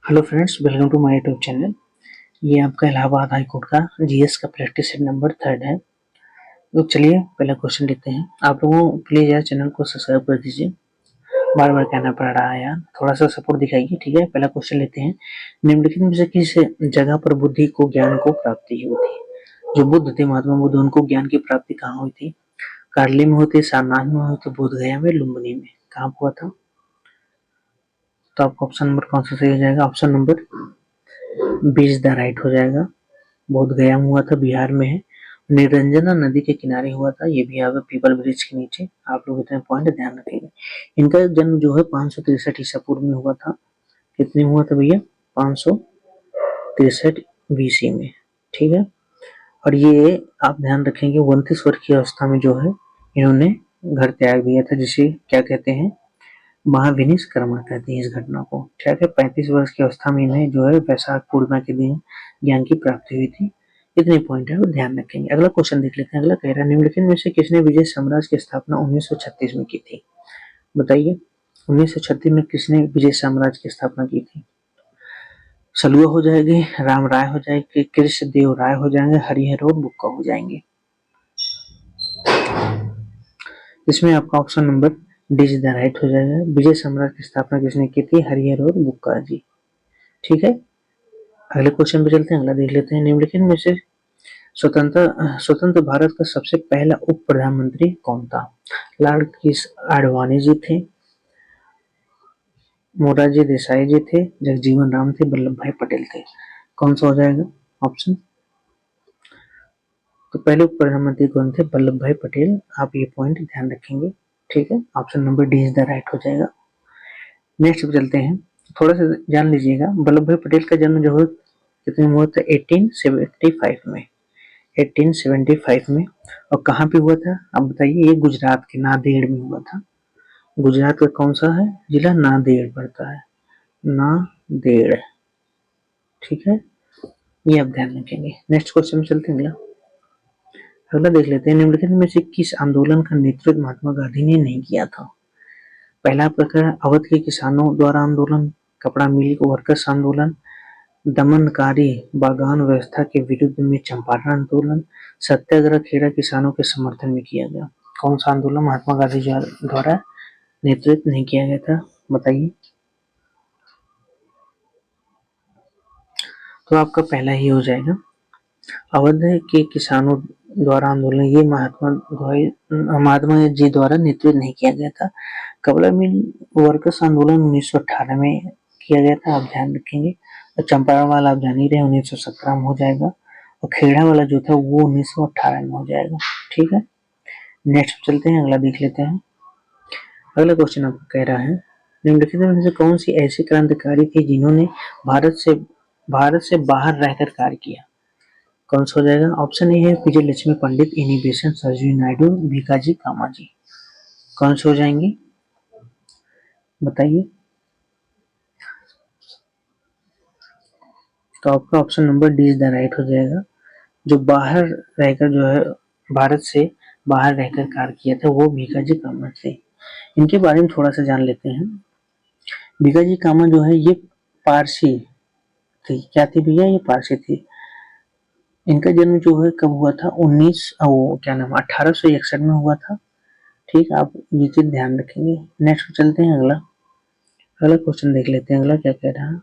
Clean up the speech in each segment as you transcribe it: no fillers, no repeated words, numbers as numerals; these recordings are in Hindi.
Hello friends, welcome to my YouTube channel. ये आपका इलाहाबाद हाई कोर्ट का जीएस का प्रैक्टिस सेट नंबर 3 है। तो चलिए पहला क्वेश्चन लेते हैं। आप लोगों प्लीज यार चैनल को सब्सक्राइब कर दीजिए, बार बार कहना पड़ रहा है यार, थोड़ा सा सपोर्ट दिखाइए। ठीक है, पहला क्वेश्चन लेते हैं। निम्नलिखित में से किस जगह पर बुद्धि को ज्ञान को प्राप्ति हुई थी? जो बुद्ध थे, महात्मा बुद्ध, उनको ज्ञान की प्राप्ति कहाँ हुई थी? कार्ली में हुई थी, सारनाथ में हुई थी, बोधगया में, लुम्बिनी में, कहाँ हुआ था? तो आपका ऑप्शन नंबर कौन सा सही हो जाएगा? Option number B is the right हो जाएगा। बोधगया में हुआ था, बिहार में है। निरंजना नदी के किनारे हुआ था, ये भी यहाँ पीपल ब्रिज के नीचे। आप लोग इतने पॉइंट ध्यान रखेंगे। इनका जन्म जो है 563 ईसा पूर्व में हुआ था। कितने में हुआ था भैया? 563 बीसी में। ठीक है, और ये आप ध्यान रखेंगे 29 वर्ष की अवस्था में जो है इन्होंने घर त्याग दिया था, जिसे क्या कहते हैं? महाविनिष्क्रमा कहते हैं इस घटना को। ठीक है, 35 वर्ष की अवस्था में इन्हें जो है वैशाख पूर्णिमा के दिन ज्ञान की प्राप्ति हुई थी। इतने पॉइंट है वो ध्यान रखेंगे। अगला क्वेश्चन देख लेते हैं। अगला कह रहा है, निम्नलिखित में से किसने विजय साम्राज्य की स्थापना 1936 में की थी? बताइए, 1936 में किसने विजय साम्राज्य की स्थापना की थी? सलुआ हो जाएगी, राम राय हो जाएगी, कृष्ण देव राय हो जाएंगे, हरिहर और बुक्का हो जाएंगे। इसमें आपका option number D is the right हो जाएगा। विजय साम्राज्य की स्थापना किसने की थी? हरिहर और बुक्का जी। ठीक है, अगले क्वेश्चन पे चलते हैं। अगला देख लेते हैं। निम्नलिखित में से स्वतंत्र भारत का सबसे पहला उप प्रधानमंत्री कौन था? लॉर्ड किस आडवाणी जी थे, मोरारजी देसाई जी थे, जगजीवन राम थे, वल्लभ भाई पटेल थे। कौन सा हो जाएगा ऑप्शन? तो पहले उप प्रधानमंत्री कौन थे? वल्लभ भाई पटेल। आप ये पॉइंट ध्यान रखेंगे। ठीक है, option number D is the right हो जाएगा। नेक्स्ट पे चलते हैं। थोड़ा सा जान लीजिएगा, वल्लभ भाई पटेल का जन्म जो है कितने में हुआ था? 1875 में। 1875 में। और कहाँ पे हुआ था आप बताइए? ये गुजरात के नांदेड़ में हुआ था। गुजरात का कौन सा है जिला? नांदेड़ पड़ता है, नांदेड़। ठीक है, ये आप ध्यान रखेंगे। नेक्स्ट क्वेश्चन में चलते हैं। अगला अगला देख लेते हैं। निम्नलिखित में से किस आंदोलन का नेतृत्व महात्मा गांधी ने नहीं किया था? पहला प्रकार अवध के किसानों द्वारा आंदोलन, कपड़ा मिल वर्कर्स आंदोलन, दमनकारी बागान व्यवस्था के विरुद्ध में चंपारण आंदोलन, सत्याग्रह खेड़ा किसानों के समर्थन में किया गया। कौन सा आंदोलन महात्मा गांधी द्वारा नेतृत्व नहीं किया गया था? बताइए। तो आपका पहला ही हो जाएगा, अवध के किसानों द्वारा आंदोलन। ये महात्मा जी द्वारा नेतृत्व नहीं किया गया था। कपड़ा मिल वर्कर्स आंदोलन 1918 में किया गया था, आप ध्यान रखेंगे। और चंपारण वाला आप जान ही रहे 1917 में हो जाएगा। और खेड़ा वाला जो था वो 1918 में हो जाएगा। ठीक है, नेक्स्ट चलते हैं। अगला देख लेते हैं। अगला क्वेश्चन आपको कह रहा है, निम्नलिखित में से कौन सी ऐसी क्रांतिकारी थी जिन्होंने भारत से बाहर रहकर कार्य किया? कौन सा हो जाएगा? ऑप्शन ए है विजय लक्ष्मी पंडित, एनी बेसेंट, सरोजिनी नायडू, भीकाजी कामा जी। कौन से हो जाएंगे बताइए? तो आपका option number D is the right हो जाएगा। जो बाहर रहकर जो है भारत से बाहर रहकर कार्य किया था वो भीकाजी कामा थे। इनके बारे में थोड़ा सा जान लेते हैं। भीकाजी कामा जो है ये पारसी थी। क्या थी भैया? ये पारसी थी। इनका जन्म जो है कब हुआ था? 1861 में हुआ था। ठीक, आप ये चीज ध्यान रखेंगे। नेक्स्ट चलते हैं। अगला अगला क्वेश्चन देख लेते हैं। अगला क्या कह रहा है,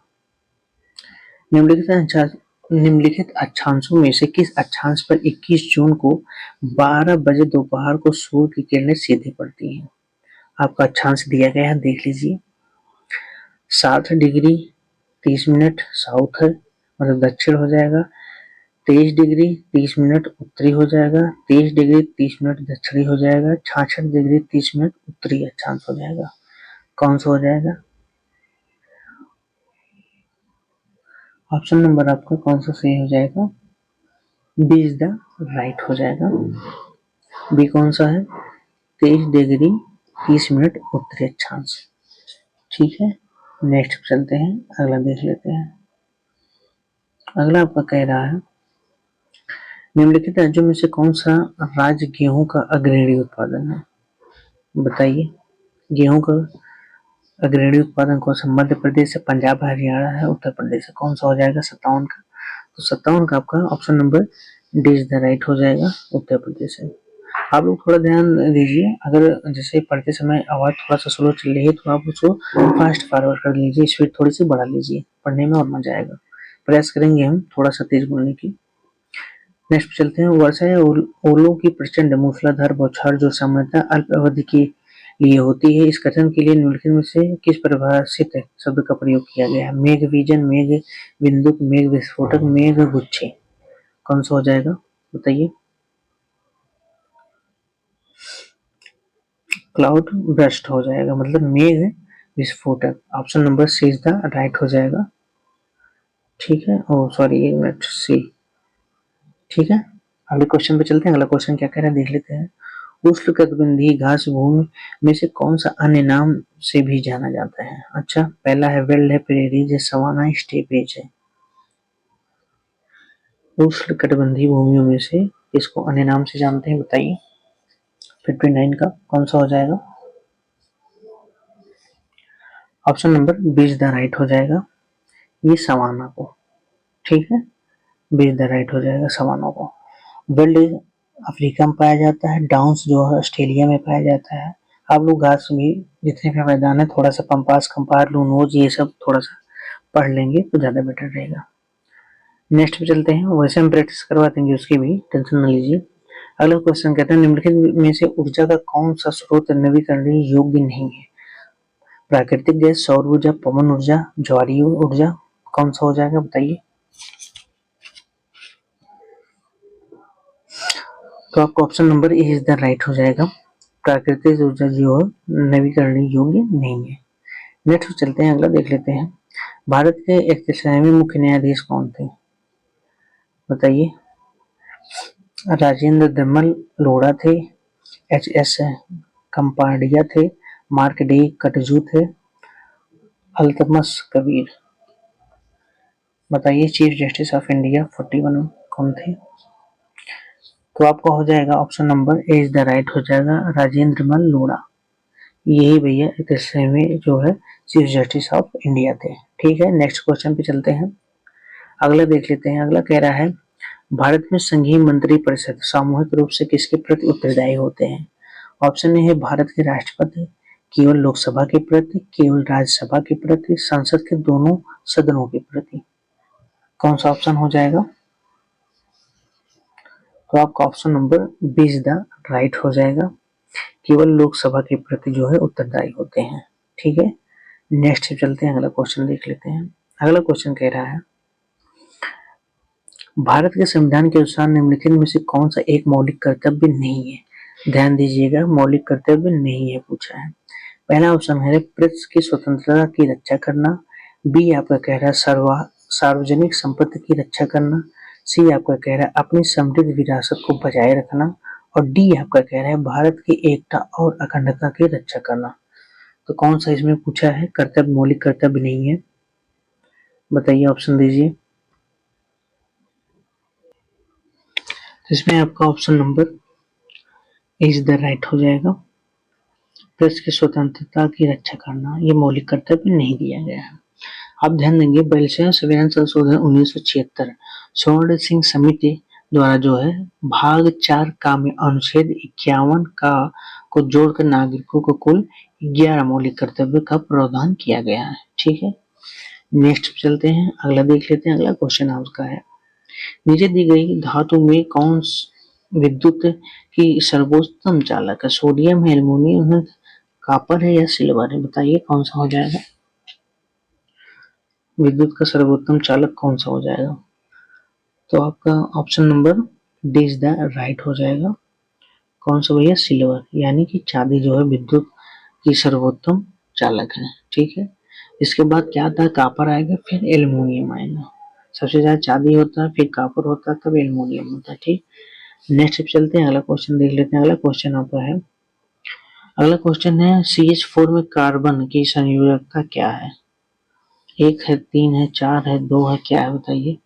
निम्नलिखित अक्षांशों में से किस अक्षांश पर 21 जून को 12 बजे दोपहर को सूर्य की किरणें सीधे पड़ती हैं? आपका अक्षांश दिया गया है, देख लीजिए। 7 डिग्री 30 मिनट साउथ है, मतलब दक्षिण हो जाएगा। 23 डिग्री 30 मिनट उत्तरी हो जाएगा। 23 डिग्री 30 मिनट दक्षिणी हो जाएगा। 66 डिग्री 30 मिनट उत्तरी अक्षांश हो जाएगा। कौन सा हो जाएगा? ऑप्शन नंबर आपका कौन सा सही हो जाएगा? बी इज द राइट हो जाएगा। बी कौन सा है? 23 डिग्री 30 मिनट उत्तरी अक्षांश। ठीक है, नेक्स्ट चलते हैं। अगला देख लेते हैं। अगला आपका कह रहा है, निम्नलिखित राज्यों में से कौन सा राज्य गेहूं का अग्रणी उत्पादन है? बताइए। गेहूं का अग्रणी उत्पादन कौन सा मध्य प्रदेश है, पंजाब हरियाणा है, उत्तर प्रदेश है, कौन सा हो जाएगा 57 का? तो 57 का आपका option number D is the right हो जाएगा, उत्तर प्रदेश है। आप लोग थोड़ा ध्यान दीजिए, अगर जैसे पढ़ते समय आवाज थोड़ा सा स्लो चल रही है तो आप उसको फास्ट फॉरवर्ड कर लीजिए, स्पीड थोड़ी सी बढ़ा लीजिए, पढ़ने में और मजा आएगा। प्रयास करेंगे हम थोड़ा सा तेज बोलने की। नेक्स्ट चलते हैं, वर्षा या ओलों की प्रचंड मूसलाधार बौछार जो सामान्यतः अल्प अवधि के लिए होती है, इस कथन के लिए निम्नलिखित में से किस परिभाषित शब्द का प्रयोग किया गया है? मेघ विजन, मेघ बिंदुक, मेघ विस्फोटक, मेघ गुच्छे, कौन सा हो जाएगा बताइए? क्लाउड ब्रस्ट हो जाएगा, मतलब मेघ विस्फोटक। Option number C is the right हो जाएगा। ठीक है, ओ सॉरी, एक मिनट, सी। ठीक है, अगले क्वेश्चन पे चलते हैं। अगला क्वेश्चन क्या कह रहा है देख लेते हैं। उष्णकटिबंधीय घास भूमि में से कौन सा अन्य नाम से भी जाना जाता है? अच्छा, पहला है वेल्ड है, प्रेरीज है, सवाना, स्टेपेज है। उष्णकटिबंधीय भूमियों में से इसको अन्य नाम से जानते हैं, बताइए? 59 का कौन सा हो जाएगा? Option number B is the right हो जाएगा, ये सवाना को। ठीक है, बी इज द राइट हो जाएगा, सवाना को। वेल्ड अफ्रीका में पाया जाता है, डाउन्स जो है ऑस्ट्रेलिया में पाया जाता है। आप लोग घास भी जितने भी मैदान है थोड़ा सा पंपास, कंपार, लूनोज, ये सब थोड़ा सा पढ़ लेंगे तो ज्यादा बेटर रहेगा। नेक्स्ट पे चलते हैं, वैसे हम प्रैक्टिस करवा देंगे उसकी भी, टेंशन न लीजिए। अगला क्वेश्चन कहता है, निम्नलिखित में से ऊर्जा का कौन सा स्रोत नवीकरणीय योग्य नहीं है? प्राकृतिक गैस, सौर ऊर्जा, पवन ऊर्जा, ज्वारीय ऊर्जा, कौन सा हो जाएगा बताइए? तो आपका option number A is the right हो जाएगा, प्राकृतिक ऊर्जा जो है नवीकरणीय योग्य नहीं है। नेक्स्ट चलते हैं, अगला देख लेते हैं। भारत के 31वें मुख्य न्यायाधीश कौन थे बताइए? राजेंद्र दमन लोढ़ा थे, एच एस कंपाडिया थे, मार्क डी कटजू थे, अल्तमस कबीर। बताइए चीफ जस्टिस ऑफ इंडिया 41 कौन थे? तो आपका हो जाएगा option number A is the right हो जाएगा, राजेंद्र मल लोढ़ा। यही भैया 31वें जो है चीफ जस्टिस ऑफ इंडिया थे। ठीक है, नेक्स्ट क्वेश्चन पे चलते हैं। अगला देख लेते हैं, अगला कह रहा है, भारत में संघीय मंत्री परिषद सामूहिक रूप से किसके प्रति उत्तरदायी होते हैं? ऑप्शन ए है भारत के राष्ट्रपति, केवल लोकसभा के प्रति, केवल राज्यसभा के प्रति, संसद के दोनों सदनों के प्रति, कौन सा ऑप्शन हो जाएगा? तो आपका option number B is the right हो जाएगा, केवल लोकसभा के प्रति जो है उत्तरदायी होते हैं। ठीक है, नेक्स्ट चलते हैं, अगला क्वेश्चन देख लेते हैं। अगला क्वेश्चन कह रहा है, भारत के संविधान के अनुसार निम्नलिखित में से कौन सा एक मौलिक कर्तव्य नहीं है? ध्यान दीजिएगा, मौलिक कर्तव्य नहीं है पूछा है। पहला ऑप्शन है प्रेस की स्वतंत्रता की रक्षा करना, बी आपका कह रहा है सार्वजनिक संपत्ति की रक्षा करना, सी आपका कह रहा है अपनी समृद्ध विरासत को बजाय रखना, और डी आपका कह रहा है भारत की एकता और अखंडता की रक्षा करना। तो कौन सा इसमें पूछा है कर्तव्य मौलिक कर्तव्य नहीं है? बताइए, ऑप्शन दीजिए। तो इसमें आपका option number is the right हो जाएगा, प्रेस की स्वतंत्रता की रक्षा करना, ये मौलिक कर्तव्य नहीं दिया गया है। आप ध्यान देंगे, बलशा संविधान संशोधन 1976 स्वर्ण सिंह समिति द्वारा जो है भाग 4 का में अनुच्छेद 51 का को जोड़कर नागरिकों को कुल 11 मौलिक कर्तव्य का प्रावधान किया गया है। ठीक है, नेक्स्ट चलते हैं, अगला देख लेते हैं। अगला क्वेश्चन आपका है, नीचे दी गई धातु में कौन विद्युत की सर्वोत्तम चालक है? सोडियम है, एल्युमिनियम है, कॉपर है या सिल्वर है? बताइए कौन सा हो जाएगा? विद्युत का सर्वोत्तम चालक कौन सा हो जाएगा? तो आपका option number D is the right हो जाएगा, कौन सा भैया? सिल्वर, यानी कि चांदी जो है विद्युत की सर्वोत्तम चालक है। ठीक है, इसके बाद क्या आता है? कॉपर आएगा, फिर एल्युमिनियम आएगा। सबसे ज्यादा चांदी होता है, फिर कॉपर होता है, तब एल्युमिनियम होता है। ठीक, नेक्स्ट चलते हैं, अगला क्वेश्चन देख लेते हैं। अगला क्वेश्चन आपका है, अगला क्वेश्चन है CH4 में कार्बन की संयोजकता क्या है? 1 है, 3 है, 4 है, 2 है, क्या है बताइए?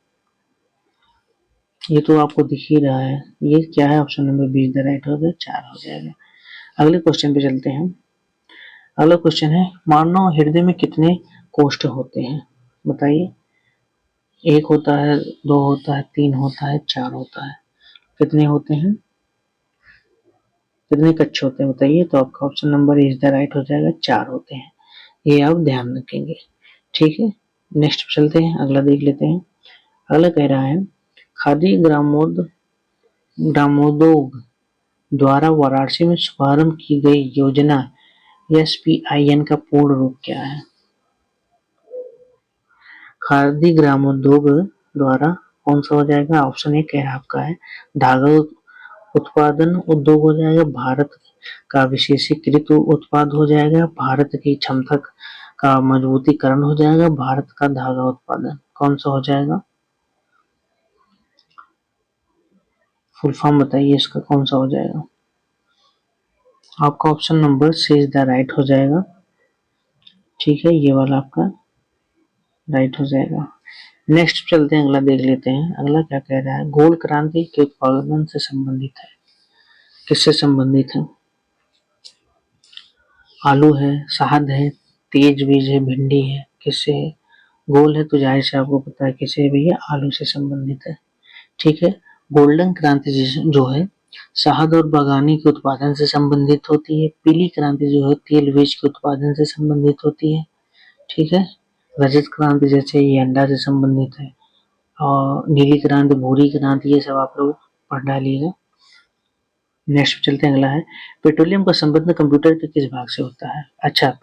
ये तो आपको दिख ही रहा है, ये क्या है? Option number be the right हो गया, 4 हो जाएगा। अगले क्वेश्चन पे चलते हैं। अगला क्वेश्चन है, मानव हृदय में कितने कोष्ठ होते हैं? बताइए। एक होता है, दो होता है, तीन होता है, चार होता है, कितने होते हैं? कितने कक्ष होते हैं बताइए? तो आपका option number is the right हो जाएगा, चार होते हैं। ये आप ध्यान रखेंगे, ठीक है। नेक्स्ट चलते हैं, अगला देख लेते हैं। अगला कह रहा है, खादी ग्रामोद्योग द्वारा वाराणसी में शुभारंभ की गई योजना SPIN का पूर्ण रूप क्या है? खादी ग्रामोद्योग द्वारा कौन सा हो जाएगा? ऑप्शन ए क्या आपका है, धागा उत्पादन उद्योग हो जाएगा, भारत का विशेषीकृत उत्पाद हो जाएगा, भारत की क्षमता का मजबूतीकरण हो जाएगा, भारत का धागा उत्पादन, कौन सा हो जाएगा? फुल फॉर्म बताइए इसका, कौन सा हो जाएगा? आपका option number C is the right हो जाएगा, ठीक है, ये वाला आपका राइट हो जाएगा। नेक्स्ट चलते हैं, अगला देख लेते हैं। अगला क्या कह रहा है, गोल क्रांति के उत्पादन से संबंधित है, किससे संबंधित है? आलू है, शहद है, तेज बीज है, भिंडी है, किससे है? गोल है तो जाहिर से आपको पता है किससे है भैया, आलू से संबंधित है, ठीक है। गोल्डन क्रांति जो है शहद और बागानी के उत्पादन से संबंधित होती है। पीली क्रांति जो है तेल बीज के उत्पादन से संबंधित होती है, ठीक है। रजत क्रांति जैसे ये अंडा से संबंधित है, और नीली क्रांति, भूरी क्रांति, ये सब आप लोग पढ़ डालिएगा। नेक्स्ट चलते हैं, अगला है, पेट्रोलियम का संबंध कंप्यूटर के किस भाग से होता है? अच्छा,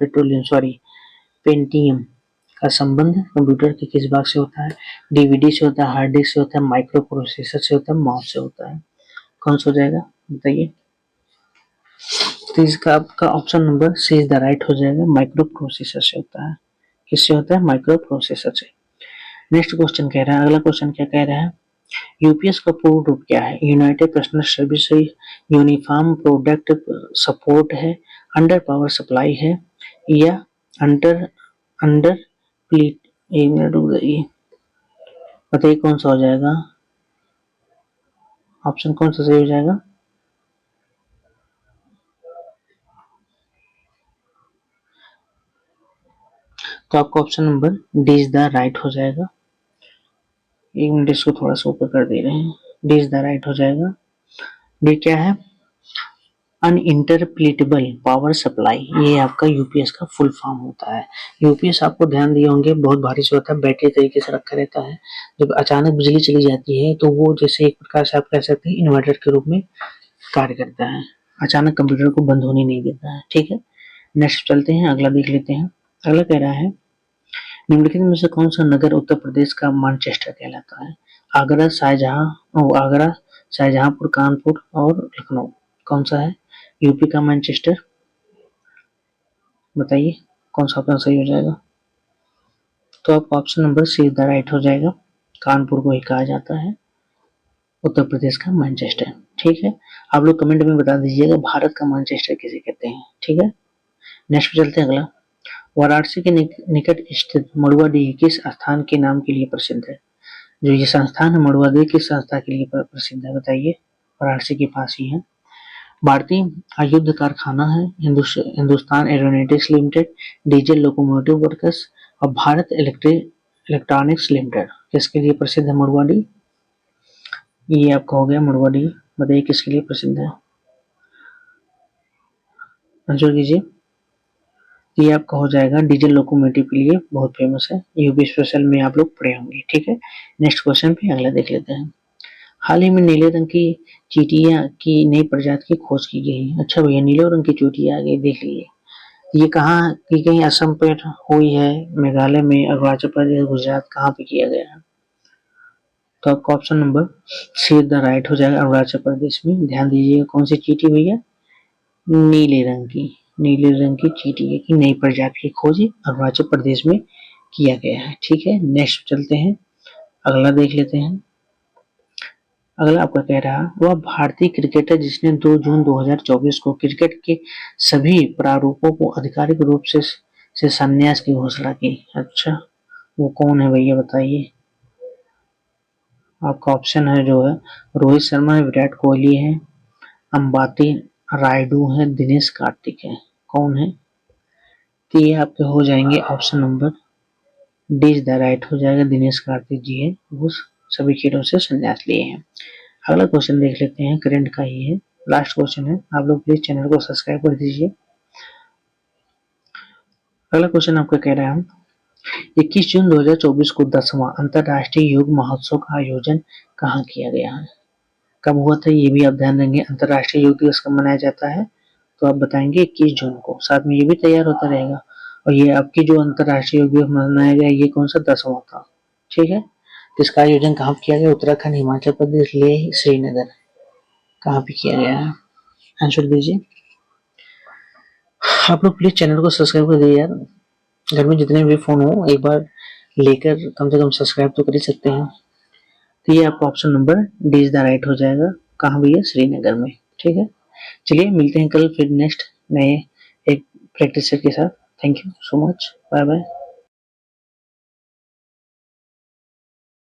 पेंटियम का संबंध कंप्यूटर के किस भाग से होता है? डीवीडी से होता है, हार्ड डिस्क से होता है, माइक्रो प्रोसेसर से होता है, माउस से होता है, कौन सा हो जाएगा बताइए? तो इसका आपका option number C is the right हो जाएगा, माइक्रो प्रोसेसर से होता है। किससे होता है? माइक्रो प्रोसेसर से। नेक्स्ट क्वेश्चन कह रहा है, अगला क्वेश्चन क्या कह रहा है, यूपीएस का पूर्ण रूप क्या है? United personal service uniform product support है, अंडर पावर सप्लाई है, या अंडर अंडर प्लीट, एक मिनट रुक जाइए, बताइए कौन सा हो जाएगा? ऑप्शन कौन सा सही हो जाएगा? तो आपका option number D is the right हो जाएगा। एक मिनट, इसको थोड़ा सा ऊपर कर दे रहे हैं, डी इज द राइट हो जाएगा। डी क्या है? अनइंटरप्लिटेबल पावर सप्लाई, ये आपका यूपीएस का फुल फॉर्म होता है। यूपीएस आपको ध्यान दिए होंगे बहुत भारी से होता है, बैटरी तरीके से रखा रहता है, जब अचानक बिजली चली जाती है तो वो जैसे एक प्रकार से आप कह सकते हैं इन्वर्टर के रूप में कार्य करता है, अचानक कंप्यूटर को बंद होने नहीं देता है, ठीक है। नेक्स्ट चलते हैं, अगला देख लेते हैं। अगला कह रहा है, निम्नलिखित में से कौन सा नगर उत्तर प्रदेश का मानचेस्टर कहलाता है? आगरा, शाहजहांपुर, कानपुर और लखनऊ, कौन सा है यूपी का मैनचेस्टर? बताइए कौन सा ऑप्शन सही हो जाएगा? तो आपका option number see the right हो जाएगा, कानपुर को ही कहा जाता है उत्तर प्रदेश का मैनचेस्टर, ठीक है। आप लोग कमेंट में बता दीजिएगा भारत का मैनचेस्टर किसे कहते हैं, ठीक है। नेक्स्ट चलते हैं, अगला, वाराणसी के निकट स्थित मड़ुआडीह किस स्थान के नाम के लिए प्रसिद्ध है? जो ये संस्थान है मड़ुआडीह किस संस्था के लिए प्रसिद्ध है बताइए? वाराणसी के पास ही है। भारतीय आयुध कारखाना है, Hindustan aeronautics limited, diesel locomotive workers और भारत इलेक्ट्रॉनिक्स लिमिटेड, किसके लिए प्रसिद्ध है मड़ुआडीह? ये आपका हो गया मड़ुआडीह, बताइए किसके लिए प्रसिद्ध है? आंसर कीजिए। ये आपका हो जाएगा डीजल लोकोमोटिव के लिए बहुत फेमस है, यूपी स्पेशल में आप लोग पढ़े होंगे, ठीक है। नेक्स्ट क्वेश्चन पे अगला देख लेते हैं। हाल ही में नीले रंग की चींटियां की नई प्रजाति की खोज की गई। अच्छा भैया, नीले रंग की चींटियां आ गई, देख लीजिए। ये कहाँ की गई? असम पे हुई है, मेघालय में, अरुणाचल प्रदेश, गुजरात, कहाँ पे किया गया है? तो आपका option number see the right हो जाएगा, अरुणाचल प्रदेश में। ध्यान दीजिएगा, कौन सी चींटी भैया? नीले रंग की, नीले रंग की चींटी की नई प्रजाति की खोज अरुणाचल प्रदेश में किया गया है, ठीक है। नेक्स्ट चलते हैं, अगला देख लेते हैं। अगला आपका कह रहा, वह भारतीय क्रिकेटर जिसने 2 जून 2024 को क्रिकेट के सभी प्रारूपों को आधिकारिक रूप से संन्यास की घोषणा की। अच्छा, वो कौन है भैया बताइए? आपका ऑप्शन है जो है, रोहित शर्मा है, विराट कोहली है, अंबाती रायडू है, दिनेश कार्तिक है, कौन है? तो ये आपके हो जाएंगे option number D is the right हो जाएगा। दिनेश कार्तिक जी है, वो सभी खेलों से संन्यास लिए हैं। अगला क्वेश्चन देख लेते हैं, करंट का ही है, लास्ट क्वेश्चन है। आप लोग प्लीज चैनल को सब्सक्राइब कर दीजिए। अगला क्वेश्चन आपका कह रहा है 21 जून 2024 को 10वां अंतरराष्ट्रीय योग महोत्सव का आयोजन कहाँ किया गया है? कब हुआ था ये भी आप ध्यान देंगे। अंतरराष्ट्रीय योग दिवस कब मनाया जाता है? तो आप बताएंगे 21 जून को। साथ में ये भी तैयार होता रहेगा। और ये आपकी जो अंतरराष्ट्रीय योग दिवस मनाया गया ये कौन सा 10वां था, ठीक है। तो इसका आयोजन कहाँ किया गया? उत्तराखंड, हिमाचल प्रदेश, लेह, श्रीनगर, कहाँ पे किया गया है? आंसर दीजिए। आप लोग प्लीज चैनल को सब्सक्राइब कर दीजिए यार। घर में जितने भी फोन हो एक बार लेकर कम से कम सब्सक्राइब तो कर ही सकते हैं। तो ये आपका option number D is the right हो जाएगा। कहाँ भैया? श्रीनगर में, ठीक है। चलिए मिलते हैं कल फिर नेक्स्ट नए एक प्रैक्टिस के साथ। Thank you so much, bye bye.